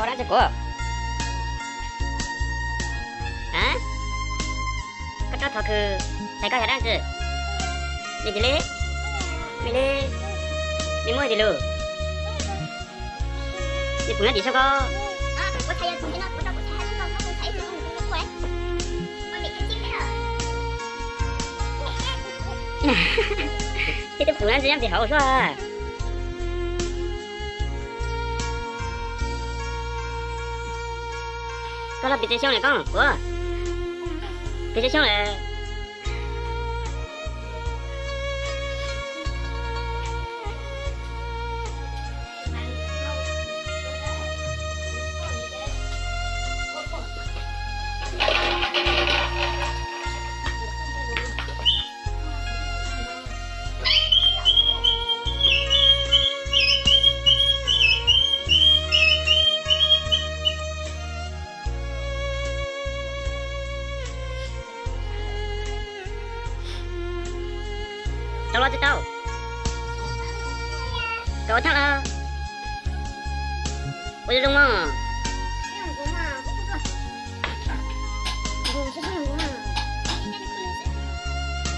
orang Jago. Hah? Kau tahu ke saya kau orang tu? Ni jeli, pilih, ni mau dulu. Ni punya di sana. 啊，我才要从那，我到我才还知道他们才是用的过来，我每天见面了。这湖南这样比好说啊。Kalau bị xong này con, ủa? Bị xong này. Tao lo cho tao. Cậu thằng à? Ôi đúng không? 这样子嘛，不是这样子嘛。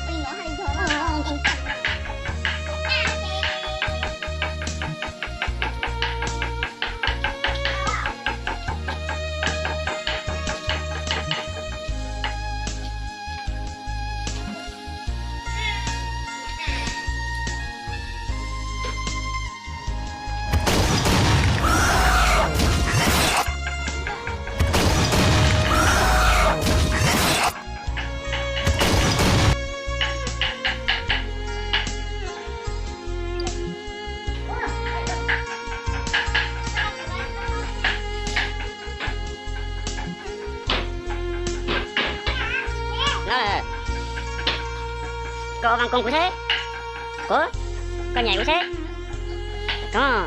我领导还有啊，给你看。Cậu bằng cùng của thế. Có nhảy của thế. Có.